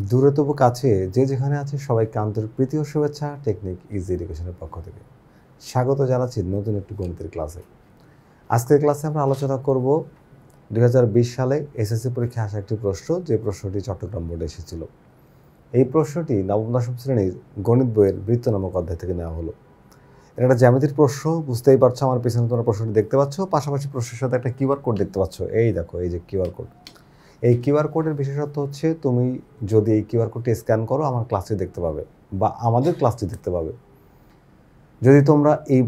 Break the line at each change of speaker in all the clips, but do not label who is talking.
দূরে তবু কাছে যে যেখানে আছে সবাইকে আন্তরিক প্রীতি ও শুভেচ্ছা টেকনিক ইজি এডুকেশনের পক্ষ থেকে স্বাগত জানাচ্ছি নতুন একটি গণিতের ক্লাসে। আজকের ক্লাসে আমরা আলোচনা করব 2020 সালে এসএসসি পরীক্ষায় আসা একটি প্রশ্ন, যে প্রশ্নটি চট্টগ্রাম বোর্ডে এসেছিল। এই প্রশ্নটি নবম দশম শ্রেণীর গণিত বইয়ের বৃত্ত নামক অধ্যায় থেকে নেওয়া হলো। এটা একটা জ্যামিতির প্রশ্ন, বুঝতেই পারছো আমার পিছনে তোমরা প্রশ্নটি দেখতে পাচ্ছ, পাশাপাশি প্রশ্নের সাথে একটা কিউআর কোড দেখতে পাচ্ছ। এই দেখো, এই যে কিউআর কোড। এই কিউআর কোডের বিশেষত্ব হচ্ছে তুমি যদি এই কিউআর কোডটি স্ক্যান করো আমার ক্লাসটি দেখতে পাবে বা আমাদের ক্লাসটি দেখতে পাবে। যদি তোমরা এই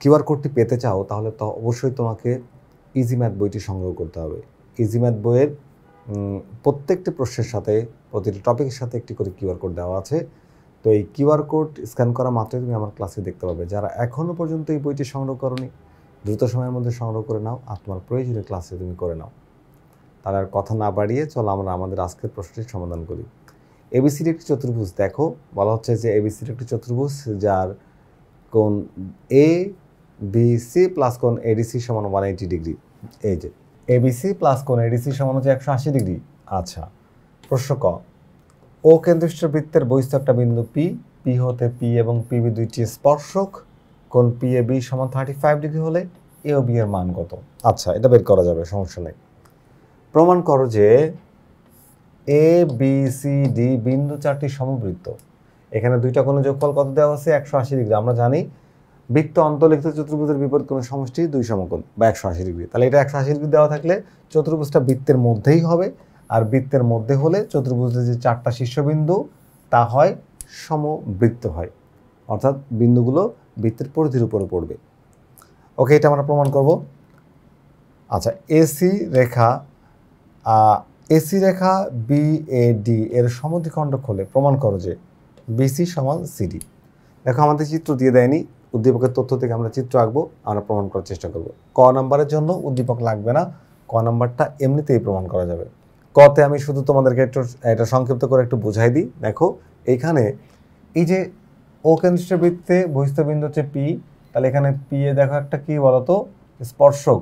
কিউআর কোডটি পেতে চাও তাহলে তো অবশ্যই তোমাকে ইজি ম্যাথ বইটি সংগ্রহ করতে হবে। ইজি ম্যাথ বইয়ের প্রত্যেকটি প্রশ্নের সাথে, প্রতিটি টপিকের সাথে একটি করে কিউআর কোড দেওয়া আছে। তো এই কিউআর কোড স্ক্যান করা মাত্রই তুমি আমার ক্লাসে দেখতে পাবে। যারা এখনও পর্যন্ত এই বইটি সংগ্রহ করোনি, দ্রুত সময়ের মধ্যে সংগ্রহ করে নাও আর তোমার প্রয়োজনীয় ক্লাসে তুমি করে নাও। তাহলে আর কথা না বাড়িয়ে চলো আমরা আমাদের আজকের প্রশ্নটির সমাধান করি। এবিসির একটি চতুর্ভুজ দেখো, বলা হচ্ছে যে এবিসির একটি চতুর্ভুজ যার কোণ এ বি সি প্লাস কোণ এডিসি সমান 180 ডিগ্রি। এই যে এবিসি প্লাস কোণ এডিসি সমান হচ্ছে 180 ডিগ্রি। আচ্ছা, প্রশ্ন ক, ও কেন্দ্রস্থ বৃত্তের বহিস্থ একটা বিন্দু পি, পি হতে পি এবং পিবি দুইটি স্পর্শক, কোণ পি এ বি সমান 35 ডিগ্রি হলে এ ও বি এর মান কত? আচ্ছা, এটা বের করা যাবে, সমস্যা নেই। প্রমাণ করো যে এ বি সি ডি বিন্দু চারটি সমবৃত্ত। এখানে দুইটা কোণের যোগফল কত দেওয়া আছে? 180 ডিগ্রি। আমরা জানি বৃত্ত অন্তর্লিখিত চতুর্ভুজের বিপরীত কোণের সমষ্টি 2 সমকোণ বা 180 ডিগ্রি। তাহলে এটা 180 ডিগ্রি দেওয়া থাকলে চতুর্ভুজটা বৃত্তের মধ্যেই হবে, আর বৃত্তের মধ্যে হলে চতুর্ভুজের যে চারটা শীর্ষবিন্দু তা হয় সমবৃত্ত হয়, অর্থাৎ বিন্দুগুলো বৃত্তের পরিধির উপরে পড়বে। ওকে, এটা আমরা প্রমাণ করব। আচ্ছা, এসি রেখা বিএডি এর সমদ্বিখণ্ডক হলে প্রমাণ করো যে বিসি সমান সিডি। দেখো, আমাদের চিত্র দিয়ে দেয়নি, উদ্দীপকের তথ্য থেকে আমরা চিত্র আঁকবো, আমরা প্রমাণ করার চেষ্টা করব। ক নাম্বারের জন্য উদ্দীপক লাগবে না, ক নাম্বারটা এমনিতেই প্রমাণ করা যাবে। কতে আমি শুধু তোমাদেরকে একটু এটা সংক্ষিপ্ত করে একটু বুঝাই দিই। দেখো, এইখানে এই যে ও কেন্দ্রিষ্ট বৃত্তে বহিস্থ বিন্দু হচ্ছে পি, তাহলে এখানে পি এ দেখো একটা কি বলতো? স্পর্শক।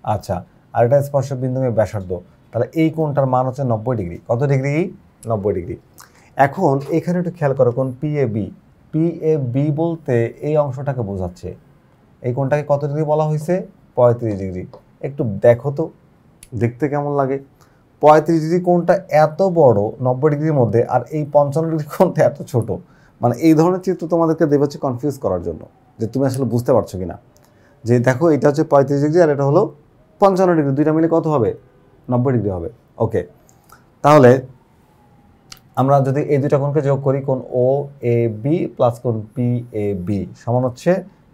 আচ্ছা, আর এটা স্পর্শক বিন্দু ব্যাসার্ধ। তাহলে এই কোণটার মান হচ্ছে 90 ডিগ্রি। কত ডিগ্রি? 90 ডিগ্রি। এখন এখানে একটু খেয়াল করো, কোণ P A B, P A B বলতে এই অংশটাকে বোঝাচ্ছে। এই কোণটাকে কত ডিগ্রি বলা হয়েছে? 35 ডিগ্রি। একটু দেখো তো দেখতে কেমন লাগে। 35 ডিগ্রি কোণটা এত বড় 90 ডিগ্রির মধ্যে, আর এই 55 ডিগ্রি কোণটা এত ছোট। মানে এই ধরনের চিত্র তোমাদেরকে দেবে হচ্ছে কনফিউজ করার জন্য, যে তুমি আসলে বুঝতে পারছো কিনা। যে দেখো, এটা হচ্ছে 35 ডিগ্রি আর এটা হলো 55 ডিগ্রি, দুইটা মিলে কত হবে? 90 ডিগ্রি হবে। ওকে, তাহলে আমরা যদি এই দুইটা কোণকে যোগ করি, কোণ ও এ বি প্লাস কোণ পি এ বি সমান হচ্ছে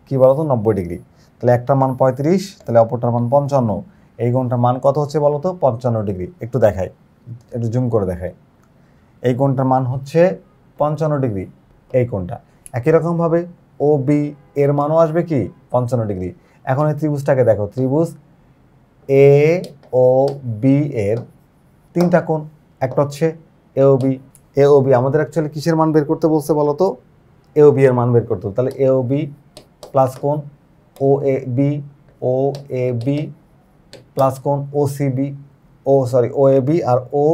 কি বলতো? 90 ডিগ্রি। তাহলে একটার মান 35, তাহলে অপরটার মান 55। এই কোণটার মান কত হচ্ছে বলতো? 55 ডিগ্রি। একটু দেখাই, একটু জুম করে দেখাই। এই কোণটার মান হচ্ছে 55 ডিগ্রি, এই কোণটা। একই রকমভাবে ও বি এর মানও আসবে কি? 55 ডিগ্রি। এখন এই ত্রিভুজটাকে দেখো, ত্রিভুজ এ ও বি এর তিনটা কোণ, একটা হচ্ছে এ ও বি। এ ও বি আমাদের অ্যাকচুয়ালি কিসের মান বের করতে বলছে বলো তো? এ ও বি এর মান বের করতে। তাহলে এ ও বি প্লাস কোণ ও A B, O A B plus কোণ ও C B, O A B R O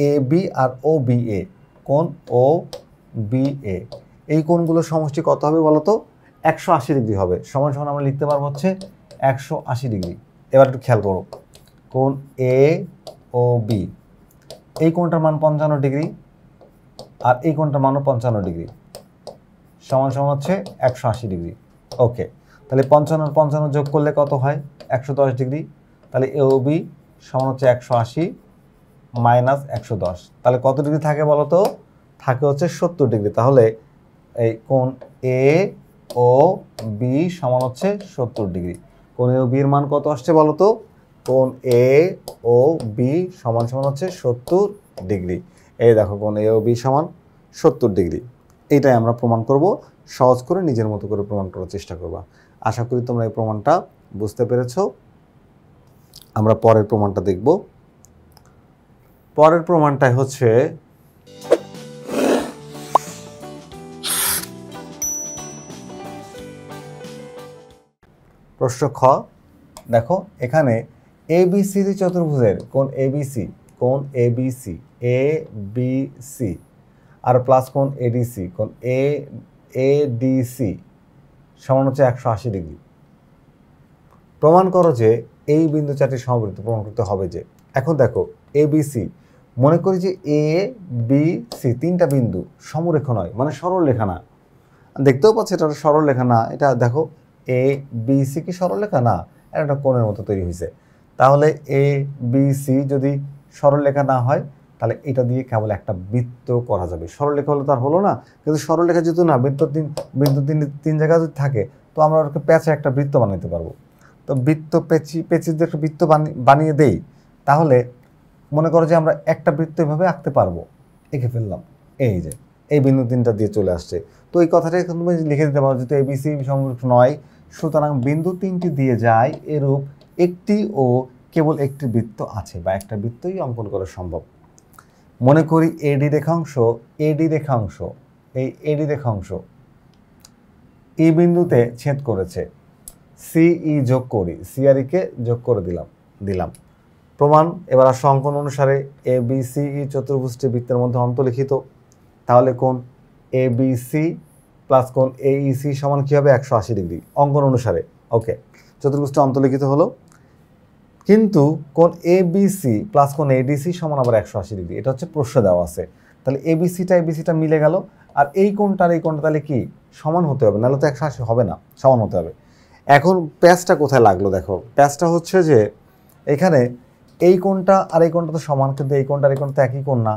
A B R O B A, কোণ ও বি এ। এই কোণগুলোর সমষ্টি কত হবে বলো তো? 180 ডিগ্রি হবে। সমান সমান আমরা লিখতে পারবো হচ্ছে 180 ডিগ্রি। এবার একটু খেয়াল করো, কোণ এ ও বি, এই কোণটার মান 55 ডিগ্রি আর এই কোণটার মানও 55 ডিগ্রি, সমান সমান হচ্ছে 180 ডিগ্রি। ওকে, তাহলে 55 আর 55 যোগ করলে কত হয়? 110 ডিগ্রি। তাহলে এ ও বি সমান হচ্ছে 180 মাইনাস 110। তাহলে কত ডিগ্রি থাকে বলো তো? থাকে হচ্ছে 70 ডিগ্রি। তাহলে এই কোণ এ ও বি সমান হচ্ছে 70 ডিগ্রি। কোণ এ ও বি এর মান কত আসছে বলো তো? কোণ এ ও বি সমান সমান হচ্ছে 70 ডিগ্রি। এই দেখো, কোণ এ ও বি সমান 70 ডিগ্রি। এইটাই আমরা প্রমাণ করব। সহজ করে নিজের মতো করে প্রমাণ করার চেষ্টা করবা। আশা করি তোমরা এই প্রমাণটা বুঝতে পেরেছো। আমরা পরের প্রমাণটা দেখব। পরের প্রমাণটাই হচ্ছে প্রশ্ন খ। দেখো, এখানে এবিসি চতুর্ভুজের কোণ এবিসি কোণ A B C, A B C R plus কোণ এডিসি, কোণ এ ডি সি সমান হচ্ছে 180 ডিগ্রি। প্রমাণ করো যে এই বিন্দু চারটি সমবৃত্ত। প্রমাণ করতে হবে যে, এখন দেখো এ বি সি, মনে করি যে এ বি সি তিনটা বিন্দু সমরেখ নয়, মানে সরল রেখা না। দেখতেও পাচ্ছি এটা সরল রেখা না। এটা দেখো এ বি সি কি সরল রেখা না, এটা একটা কোণের মতো তৈরি হয়েছে। তাহলে এ বি সি যদি সরল রেখা না হয়, তাহলে এটা দিয়ে কেবল একটা বৃত্ত করা যাবে। সরল রেখা হলে তার হলো না, কিন্তু সরল রেখা যেহেতু না, বিন্দু তিন জায়গায় যদি থাকে, তো আমরা ওকে প্যাচে একটা বৃত্ত বানাতে পারবো। তো বৃত্ত পেঁচি দিয়ে একটা বৃত্ত বানিয়ে দেই, তাহলে মনে করো যে আমরা একটা বৃত্ত এভাবে আঁকতে পারবো। এঁকে ফেললাম, এই যে এই বিন্দু তিনটা দিয়ে চলে আসছে। তো এই কথাটা তুমি লিখে দিতে পারো, যেহেতু এবিসি সমরূপ নয়, সুতরাং বিন্দু তিনটি দিয়ে যায় এরূপ একটি ও কেবল একটি বৃত্ত আছে, বা একটা বৃত্তই অঙ্কন করা সম্ভব। মনে করি এডি রেখাংশ, এই এডি রেখাংশ এই বিন্দুতে ছেদ করেছে। সিই যোগ করি, সি আর ইকে যোগ করে দিলাম। প্রমাণ এবার আসো অঙ্কন অনুসারে। এ বি সি ই চতুর্ভুজটি বৃত্তের মধ্যে অন্তর্লিখিত। তাহলে কোণ এ বি সি প্লাস কোণ এ ই সি সমান কী হবে? 180 ডিগ্রি অঙ্কন অনুসারে। ওকে, চতুর্ভুজটা অন্তর্লিখিত হলো, কিন্তু কোণ এ বি সি প্লাস কোণ এডিসি সমান আবার 180 ডিগ্রি। এটা হচ্ছে প্রশ্নে দেওয়া আছে। তাহলে এবিসিটা মিলে গেল, আর এই কোণটা তাহলে কি সমান হতে হবে, নাহলে তো 180 হবে না, সমান হতে হবে। এখন প্যাচটা কোথায় লাগলো দেখো, প্যাচটা হচ্ছে যে এখানে এই কোণটা আর এই কোণটা তো সমান, কিন্তু এই কোণটা আর এই কোণটা তো একই কোণ না,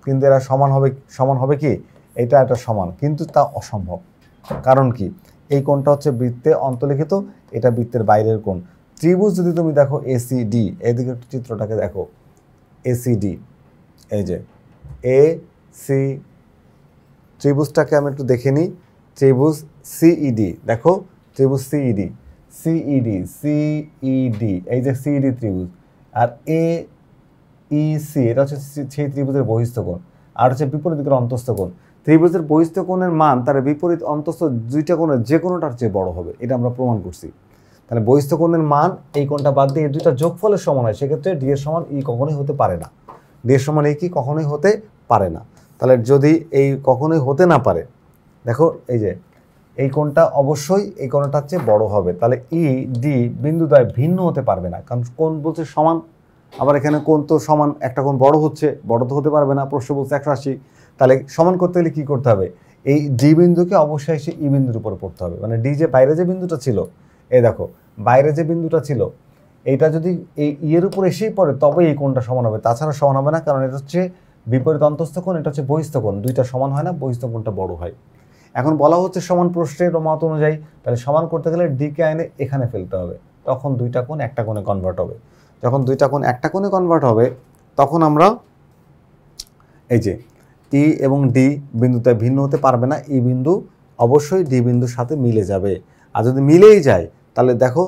কিন্তু এরা সমান হবে কি, এটা সমান, কিন্তু তা অসম্ভব। কারণ কি, এই কোণটা হচ্ছে বৃত্তে অন্তর্লিখিত, এটা বৃত্তের বাইরের কোণ। ত্রিভুজ যদি তুমি দেখো এসিডি, এদিকে একটু চিত্রটাকে দেখো, এসিডি, এই যে এ সি, ত্রিভুজটাকে আমি একটু দেখে নিই। ত্রিভুজ সিইডি, দেখো ত্রিভুজ সিইডি, এই যে সিইডি ত্রিভুজ, আর এ ই সি এটা হচ্ছে সেই ত্রিভুজের বহিস্থ কোণ, আর হচ্ছে বিপরীত দিকের অন্তস্থ কোণ। ত্রিভুজের বহিস্থ কোণের মান তার বিপরীত অন্তস্থ দুইটা কোণের যে কোনোটার চেয়ে বড় হবে, এটা আমরা প্রমাণ করছি। তাহলে বহিস্থ কোণের মান এই কোণটা বাদ দিয়ে এই দুইটা যোগফলের সমান হয়, সেক্ষেত্রে ডি এর সমান ই কখনোই হতে পারে না। ডি এর সমান এই কি কখনোই হতে পারে না। তাহলে যদি এই কখনোই হতে না পারে, দেখো এই যে এই কোণটা অবশ্যই এই কোণটার চেয়ে বড় হবে। তাহলে ই ডি বিন্দুদ্বয় ভিন্ন হতে পারবে না, কারণ কোণ বলছে সমান, আবার এখানে কোণ তো সমান, একটা কোণ বড় হচ্ছে, বড় তো হতে পারবে না, প্রশ্ন বলছে 180। তাহলে সমান করতে গেলে কী করতে হবে, এই ডি বিন্দুকে অবশ্যই এসে ই বিন্দুর উপর পড়তে হবে। মানে ডি যে বাইরে যে বিন্দুটা ছিল, এই দেখো বাইরে যে বিন্দুটা ছিল, এইটা যদি এই ইয়ের উপর এসেই পড়ে তবেই এই কোণটা সমান হবে, তাছাড়া সমান হবে না। কারণ এটা হচ্ছে বিপরীত অন্তস্থ কোণ, এটা হচ্ছে বহিস্থ কোণ, দুইটা সমান হয় না, বহিস্থ কোণটা বড় হয়। এখন বলা হচ্ছে সমান প্রশ্নের মত অনুযায়ী, তাহলে সমান করতে গেলে ডিকে আইনে এখানে ফেলতে হবে, তখন দুইটা কোণ একটা কোণে কনভার্ট হবে। যখন দুইটা কোণ একটা কোণে কনভার্ট হবে, তখন আমরা এই যে ই এবং ডি বিন্দুতে ভিন্ন হতে পারবে না, ই বিন্দু অবশ্যই ডি বিন্দুর সাথে মিলে যাবে। আর যদি মিলেই যায়, তাহলে দেখো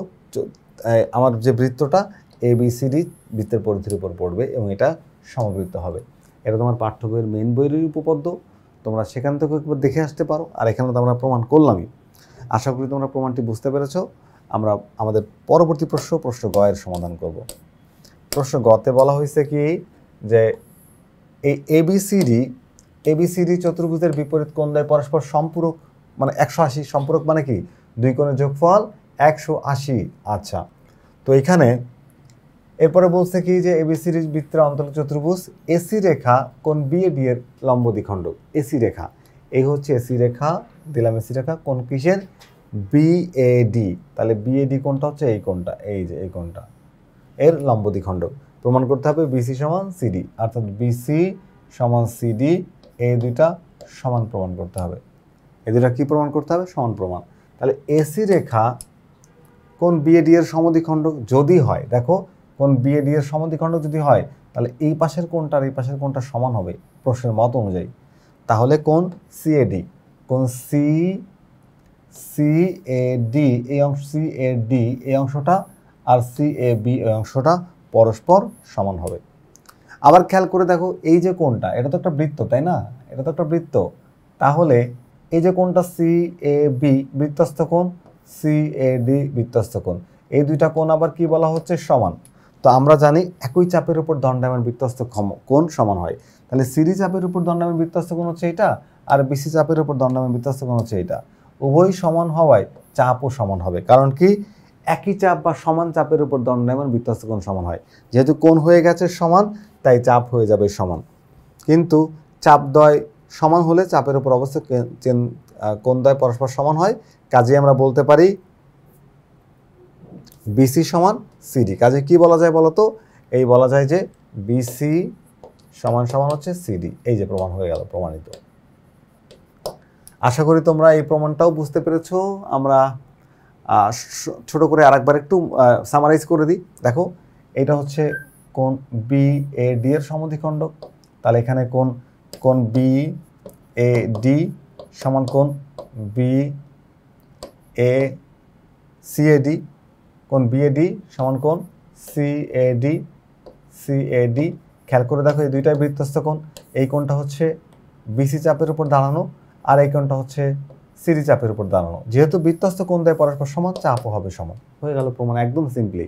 আমার যে বৃত্তটা এ বি সি ডি বৃত্তের পরিধির উপর পড়বে এবং এটা সমবৃত্ত হবে। এটা তোমার পাঠ্য বইয়ের মেইন বইয়েরই উপপাদ্য, তোমরা সেখান থেকে একবার দেখে আসতে পারো। আর এখানে তো আমরা প্রমাণ করলামই। আশা করি তোমরা প্রমাণটি বুঝতে পেরেছো। আমরা আমাদের পরবর্তী প্রশ্ন গ এর সমাধান করব। প্রশ্ন গতে বলা হয়েছে কি, যে এই এবিসিডি চতুর্ভুজের বিপরীত কোণ দ্বয় পরস্পর সম্পূরক, মানে 180। সম্পূরক মানে কি, দুই কোণের যোগফল 180। আচ্ছা, তো এখানে এরপরে বলছে কি, যে এবিসিডি বৃত্তের অন্তর্লিখিত চতুর্ভুজ এসি রেখা কোণ বিএডি এর লম্ব দ্বিখণ্ডক। এসি রেখা, এই হচ্ছে এসি রেখা, দিলাম এসি রেখা, কোণ কিসের, বিএডি। তাহলে বিএডি কোণটা হচ্ছে এই কোণটা, এই যে এই কোণটা, এর লম্ব দ্বিখণ্ডক। প্রমাণ করতে হবে বিসি সমান সিডি, অর্থাৎ বিসি সমান সিডি, এই দুইটা সমান প্রমাণ করতে হবে। এই দুইটা কি প্রমাণ করতে হবে, সমান প্রমাণ। তাহলে এসি রেখা কোণ বিএডি এর সমদ্বিখণ্ডক যদি হয়, দেখো কোণ বিএডি এর সমদ্বিখণ্ডক যদি হয়, তাহলে এই পাশের কোণটা আর এই পাশের কোণটা সমান হবে প্রশ্নের মত অনুযায়ী। তাহলে কোণ সিএডি, কোণ সিএডি এই অংশ, সিএডি এই অংশটা আর সিএবি এই অংশটা পরস্পর সমান হবে। আবার খেয়াল করে দেখো, এই যে কোণটা, এটা তো একটা বৃত্ত, তাই না, এটা তো একটা বৃত্ত। তাহলে এই যে কোণটা সিএবি বৃত্তস্থ কোণ, সিএডি বৃত্তস্থ কোণ, এই দুইটা কোণ আবার কি বলা হচ্ছে, সমান। তো আমরা জানি একই চাপের উপর দণ্ডায়মান বৃত্তস্থ কোণ সমান হয়, তাহলে সিডি চাপের উপর দণ্ডায়মান বৃত্তস্থ কোণ হচ্ছে এটা, আর বিসি চাপের উপর দণ্ডায়মান বৃত্তস্থ কোণ হচ্ছে এটা। উভয় সমান হওয়ায় চাপও সমান হবে, কারণ কি একই চাপ বা সমান চাপের উপর দণ্ডায়মান বৃত্তস্থ কোণ সমান হয়। যেহেতু কোণ হয়ে গেছে সমান, তাই চাপ হয়ে যাবে সমান। কিন্তু চাপদ্বয় সমান হলে চাপের উপর অবস্থিত কোণদ্বয় পরস্পর সমান হয়, কাজেই আমরা বলতে পারি বিসি সমান সিডি। কাজে কি বলা যায় বলতো? এই বলা যায় যে বিসি সমান সমান হচ্ছে সিডি। এই যে প্রমাণ হয়ে গেল, প্রমাণিত। আশা করি তোমরা এই প্রমাণটাও বুঝতে পেরেছো। আমরা ছোট করে আরেকবার একটু সামারাইজ করে দিই। দেখো, এটা হচ্ছে কোণ বিএডি এর সমদ্বিখণ্ডক, তাহলে এখানে কোণ বিএডি সমান কোণ বিএসিএডি, কোণ বিএডি সমান কোণ সিএডি। খেয়াল করে দেখো, এই দুইটাই বৃত্তস্থ কোণ। এই কোণটা হচ্ছে বিসি চাপের উপর দাঁড়ানো, আর এই কোণটা হচ্ছে সিডি চাপের উপর দাঁড়ানো। যেহেতু বৃত্তস্থ কোণ দ্বয় পরস্পর সমান, চাপও হবে সমান। হয়ে গেল প্রমাণ, একদম সিম্পলি।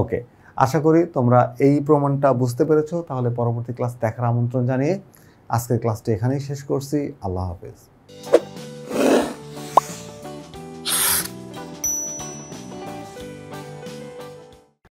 ওকে, আশা করি তোমরা এই প্রমাণটা বুঝতে পেরেছো। তাহলে পরবর্তী ক্লাস দেখার আমন্ত্রণ জানিয়ে আজকের ক্লাসটি এখানেই শেষ করছি। আল্লাহ হাফেজ।